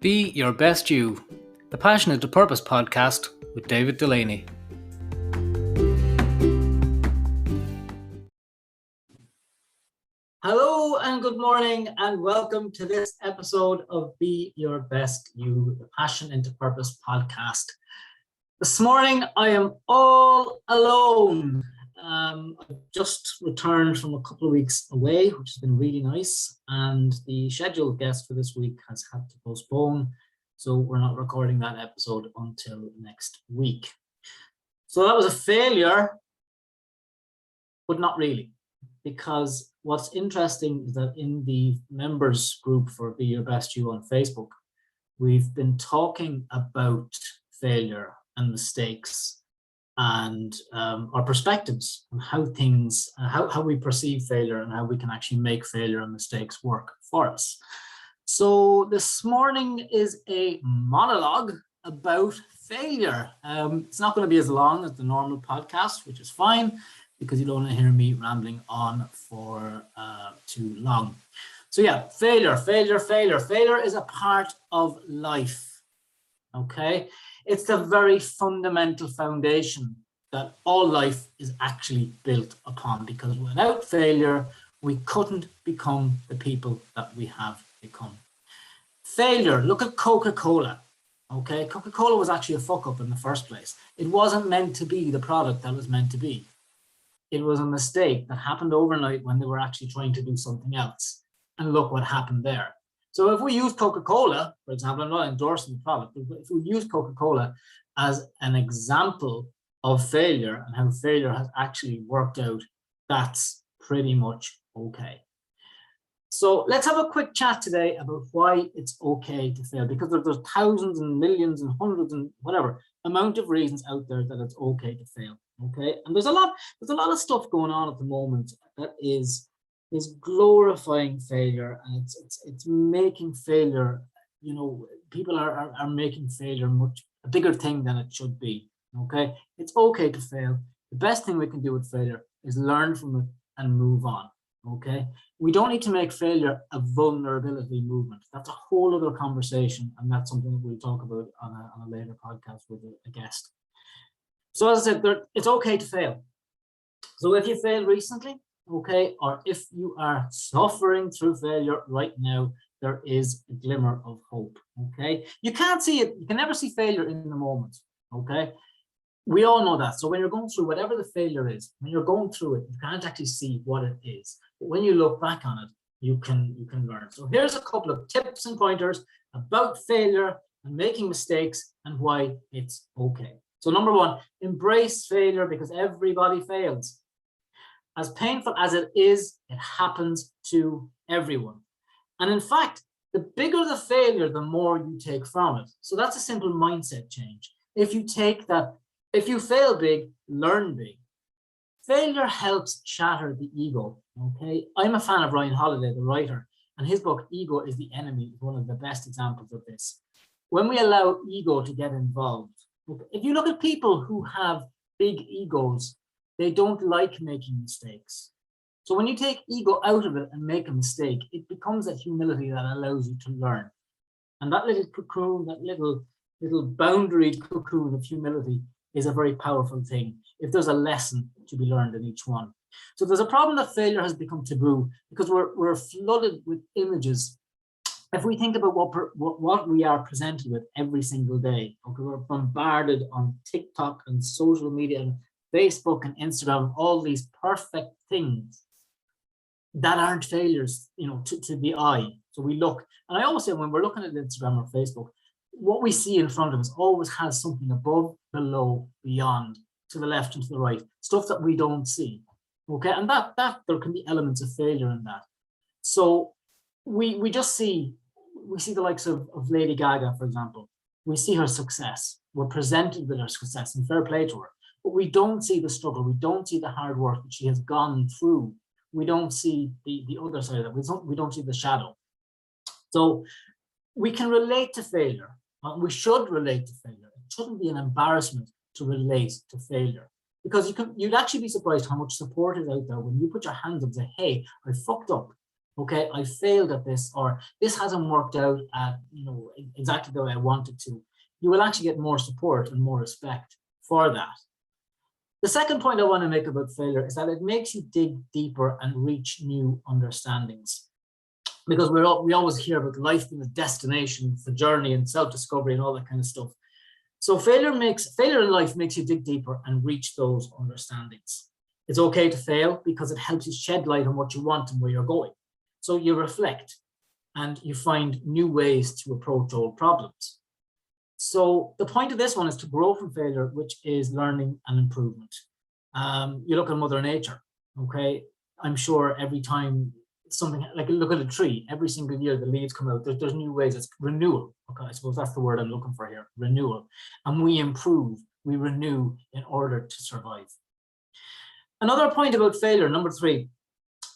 Be Your Best You, the Passionate to Purpose podcast with David Delaney. Hello and good morning and welcome to this episode of Be Your Best You, the Passion to Purpose podcast. This morning I am all alone. I've just returned from a couple of weeks away, which has been really nice, and the scheduled guest for this week has had to postpone, so we're not recording that episode until next week. So that was a failure, but not really, because what's interesting is that in the members group for Be Your Best You on Facebook, we've been talking about failure and mistakes and our perspectives on how things, how we perceive failure and how we can actually make failure and mistakes work for us. So this morning is a monologue about failure. It's not going to be as long as the normal podcast, which is fine, because you don't want to hear me rambling on for too long. So yeah, failure is a part of life, okay? It's the very fundamental foundation that all life is actually built upon, because without failure, we couldn't become the people that we have become. Failure, look at Coca-Cola, okay? Coca-Cola was actually a fuck up in the first place. It wasn't meant to be the product that it was meant to be. It was a mistake that happened overnight when they were actually trying to do something else. And look what happened there. So if we use Coca-Cola, for example, I'm not endorsing the product, but if we use Coca-Cola as an example of failure and how failure has actually worked out, that's pretty much okay. So let's have a quick chat today about why it's okay to fail, because there's thousands and millions and hundreds and whatever amount of reasons out there that it's okay to fail. Okay, and there's a lot of stuff going on at the moment that is glorifying failure, and it's making failure, you know, people are making failure much a bigger thing than it should be. Okay, it's okay to fail. The best thing we can do with failure is learn from it and move on. Okay, we don't need to make failure a vulnerability movement. That's a whole other conversation, and that's something that we'll talk about on a later podcast with a guest. So as I said, it's okay to fail. So if you failed recently, okay, or if you are suffering through failure right now, there is a glimmer of hope, okay? You can't see it, you can never see failure in the moment, okay? We all know that. So when you're going through whatever the failure is, when you're going through it, you can't actually see what it is. But when you look back on it, you can learn. So here's a couple of tips and pointers about failure and making mistakes and why it's okay. So number one, embrace failure, because everybody fails. As painful as it is, it happens to everyone. And in fact, the bigger the failure, the more you take from it. So that's a simple mindset change. If you take that, if you fail big, learn big. Failure helps shatter the ego, okay? I'm a fan of Ryan Holiday, the writer, and his book, Ego is the Enemy, is one of the best examples of this. When we allow ego to get involved, if you look at people who have big egos, they don't like making mistakes. So when you take ego out of it and make a mistake, it becomes a humility that allows you to learn. And that little cocoon, that little boundaried cocoon of humility is a very powerful thing if there's a lesson to be learned in each one. So there's a problem that failure has become taboo because we're flooded with images. If we think about what we are presented with every single day, okay, we're bombarded on TikTok and social media and Facebook and Instagram, all these perfect things that aren't failures, you know, to the eye. So we look, and I always say when we're looking at Instagram or Facebook, what we see in front of us always has something above, below, beyond, to the left and to the right, stuff that we don't see. Okay, and that there can be elements of failure in that. So we just see the likes of Lady Gaga, for example. We see her success. We're presented with her success, and fair play to her. But we don't see the struggle. We don't see the hard work that she has gone through. We don't see the other side of that. We don't see the shadow. So we can relate to failure. We should relate to failure. It shouldn't be an embarrassment to relate to failure, because you'd actually be surprised how much support is out there when you put your hands up and say, hey, I fucked up. Okay, I failed at this, or this hasn't worked out at, exactly the way I wanted to, you will actually get more support and more respect for that. The second point I want to make about failure is that it makes you dig deeper and reach new understandings. Because we always hear about life being a destination, the journey and self-discovery and all that kind of stuff. So failure in life makes you dig deeper and reach those understandings. It's okay to fail because it helps you shed light on what you want and where you're going. So you reflect and you find new ways to approach old problems. So the point of this one is to grow from failure, which is learning and improvement. You look at Mother Nature, okay? I'm sure every time something, like look at a tree, every single year the leaves come out, there's new ways, it's renewal. Okay, I suppose that's the word I'm looking for here, renewal. And we improve, we renew in order to survive. Another point about failure, number 3,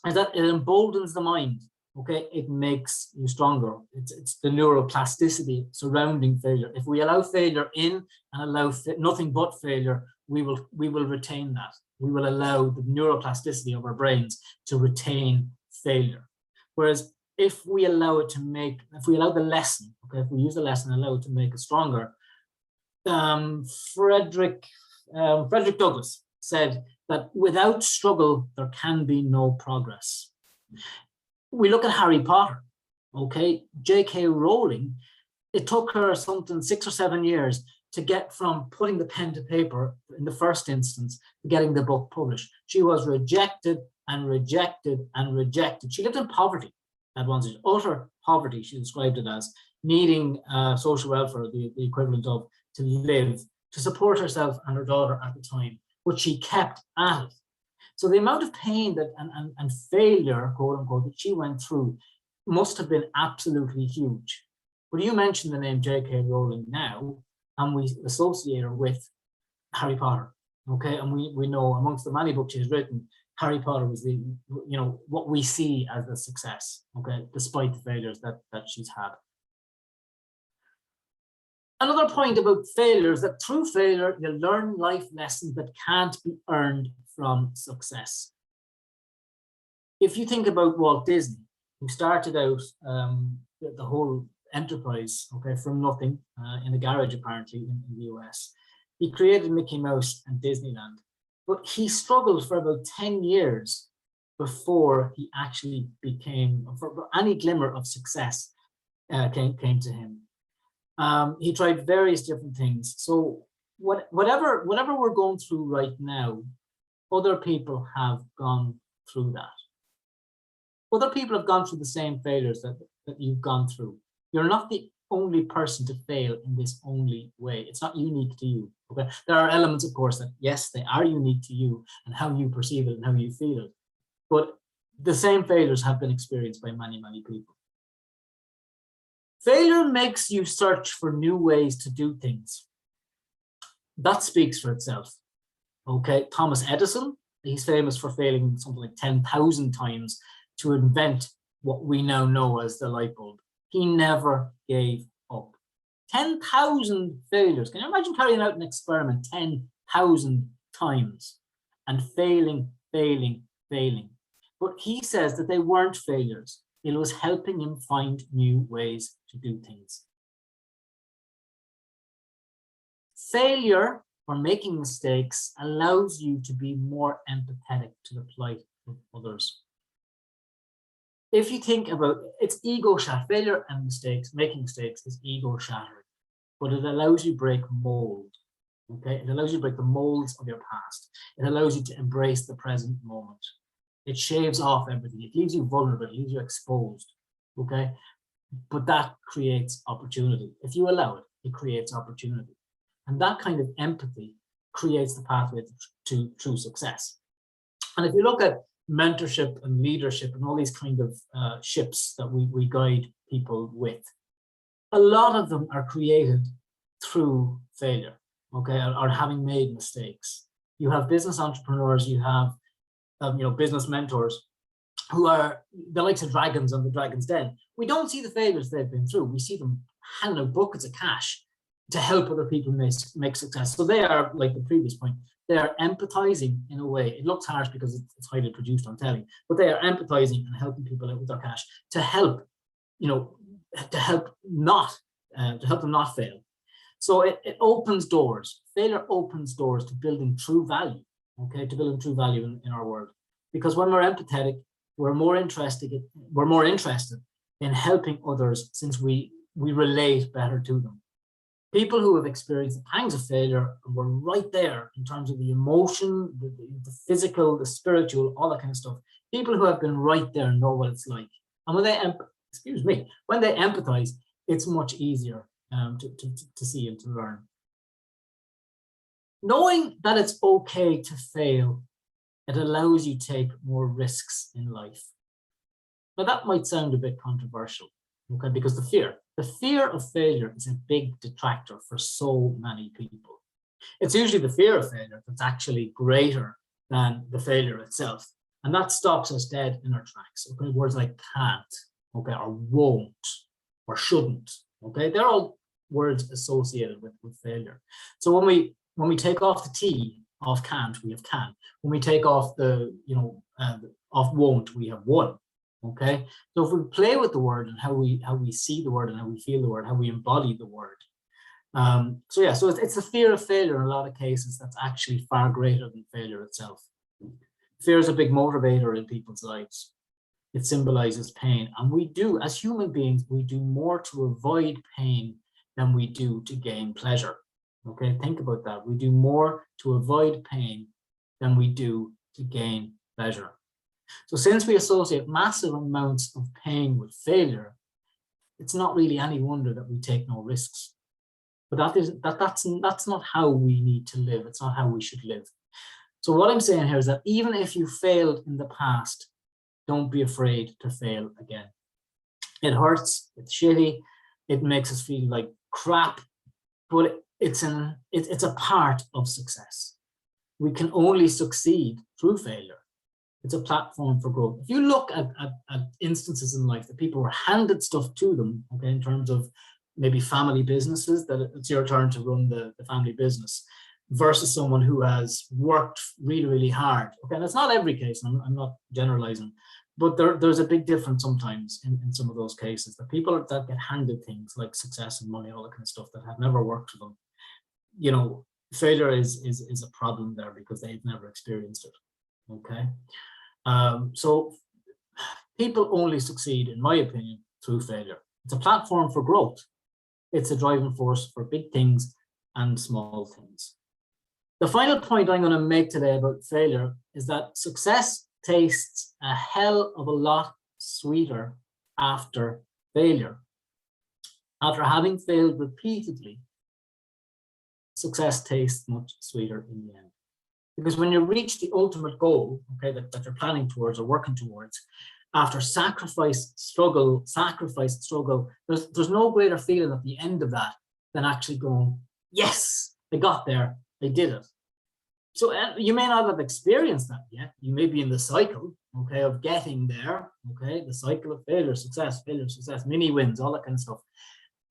is that it emboldens the mind. Okay, it makes you stronger. It's the neuroplasticity surrounding failure. If we allow failure in and allow nothing but failure, we will retain that. We will allow the neuroplasticity of our brains to retain failure. Whereas if we allow it to make, if we allow the lesson, okay, if we use the lesson and allow it to make us stronger, Frederick Douglass said that without struggle, there can be no progress. We look at Harry Potter, okay? J.K. Rowling, it took her something 6 or 7 years to get from putting the pen to paper in the first instance to getting the book published. She was rejected and rejected and rejected. She lived in poverty at one stage, utter poverty, she described it as, needing social welfare, the equivalent of, to live, to support herself and her daughter at the time, but she kept at it. So the amount of pain that and failure, quote unquote, that she went through must have been absolutely huge. But you mentioned the name J.K. Rowling now, and we associate her with Harry Potter, okay? And we know amongst the many books she's written, Harry Potter was the, what we see as a success, okay, despite the failures that she's had. Another point about failure is that through failure, you learn life lessons that can't be earned from success. If you think about Walt Disney, who started out the whole enterprise, okay, from nothing in a garage apparently in the US, he created Mickey Mouse and Disneyland, but he struggled for about 10 years before he actually became, for any glimmer of success came to him. He tried various different things. So whatever we're going through right now, other people have gone through that. Other people have gone through the same failures that you've gone through. You're not the only person to fail in this only way. It's not unique to you. Okay, there are elements, of course, that yes, they are unique to you and how you perceive it and how you feel it. But the same failures have been experienced by many, many people. Failure makes you search for new ways to do things. That speaks for itself. Okay, Thomas Edison, he's famous for failing something like 10,000 times to invent what we now know as the light bulb. He never gave up. 10,000 failures. Can you imagine carrying out an experiment 10,000 times and failing? But he says that they weren't failures. It was helping him find new ways to do things. Failure or making mistakes allows you to be more empathetic to the plight of others. If you think about it's ego shattering, failure and mistakes, making mistakes is ego shattering, but it allows you to break mold. Okay, it allows you to break the molds of your past. It allows you to embrace the present moment. It shaves off everything. It leaves you vulnerable. It leaves you exposed. Okay, but that creates opportunity. If you allow it, it creates opportunity. And that kind of empathy creates the pathway to true success. And if you look at mentorship and leadership and all these kind of ships that we guide people with, a lot of them are created through failure, okay, or having made mistakes. You have business entrepreneurs, you have business mentors who are the likes of dragons on the Dragon's Den. We don't see the failures they've been through. We see them handing out buckets of cash to help other people make success. So they are, like the previous point, they are empathizing in a way. It looks harsh because it's highly produced on telly, but they are empathizing and helping people out with their cash to help, to help them not fail. So it opens doors. Failure opens doors to building true value, okay, to building true value in our world. Because when we're empathetic, we're more interested in helping others, since we relate better to them. People who have experienced the pangs of failure and were right there in terms of the emotion, the physical, the spiritual, all that kind of stuff. People who have been right there know what it's like. And when they empathize, it's much easier to see and to learn. Knowing that it's okay to fail, it allows you to take more risks in life. Now that might sound a bit controversial, okay, because the fear of failure is a big detractor for so many people. It's usually the fear of failure that's actually greater than the failure itself. And that stops us dead in our tracks. Okay, words like can't, okay, or won't, or shouldn't, okay, they're all words associated with failure. So when we take off the T off can't, we have can. When we take off the, off won't, we have won. Okay, so if we play with the word and how we see the word and how we feel the word, how we embody the word. So it's the fear of failure in a lot of cases that's actually far greater than failure itself. Fear is a big motivator in people's lives. It symbolizes pain, and we do, as human beings, we do more to avoid pain than we do to gain pleasure. Okay, think about that. We do more to avoid pain than we do to gain pleasure. So since we associate massive amounts of pain with failure, it's not really any wonder that we take no risks. But that's not how we need to live. It's not how we should live. So what I'm saying here is that even if you failed in the past, don't be afraid to fail again. It hurts, it's shitty, it makes us feel like crap, but it's a part of success. We can only succeed through failure. It's a platform for growth. If you look at instances in life that people were handed stuff to them, okay, in terms of maybe family businesses, that it's your turn to run the family business, versus someone who has worked really, really hard. Okay, and it's not every case, and I'm not generalizing, but there's a big difference sometimes in some of those cases, that people that get handed things like success and money, all that kind of stuff, that have never worked for them. Failure is a problem there because they've never experienced it. Okay. So people only succeed, in my opinion, through failure. It's a platform for growth. It's a driving force for big things and small things. The final point I'm going to make today about failure is that success tastes a hell of a lot sweeter after failure. After having failed repeatedly, success tastes much sweeter in the end. Because when you reach the ultimate goal, okay, that you're planning towards or working towards, after sacrifice, struggle, there's no greater feeling at the end of that than actually going, yes, I got there, I did it. So you may not have experienced that yet. You may be in the cycle, okay, of getting there, okay, the cycle of failure, success, mini wins, all that kind of stuff.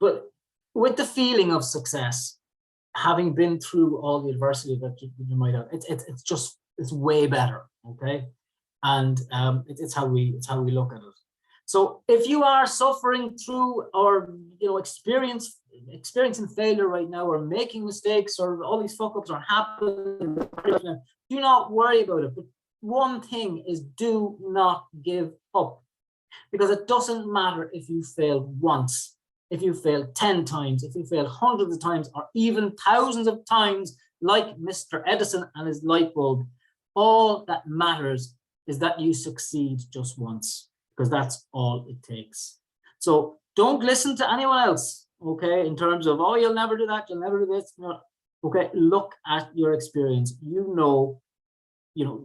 But with the feeling of success, having been through all the adversity that you might have, it's way better, okay? And it's how we look at it. So if you are suffering through or experiencing failure right now, or making mistakes, or all these fuck ups are happening, do not worry about it. But one thing is, do not give up, because it doesn't matter if you failed once, if you failed 10 times, if you failed hundreds of times, or even thousands of times, like Mr. Edison and his light bulb. All that matters is that you succeed just once, because that's all it takes. So don't listen to anyone else, okay, in terms of, oh, you'll never do that, you'll never do this. No. Okay, look at your experience.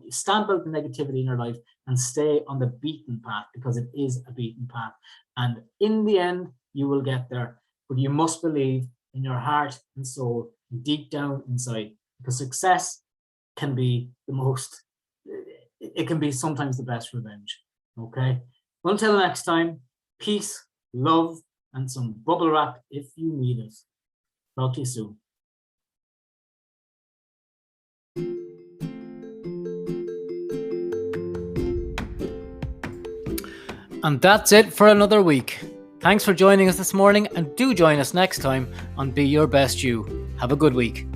Stamp out the negativity in your life and stay on the beaten path, because it is a beaten path. And in the end, you will get there. But you must believe in your heart and soul, deep down inside, because success can be it can be sometimes the best revenge. Okay? Until next time, peace, love, and some bubble wrap if you need it. Talk to you soon. And that's it for another week. Thanks for joining us this morning, and do join us next time on Be Your Best You. Have a good week.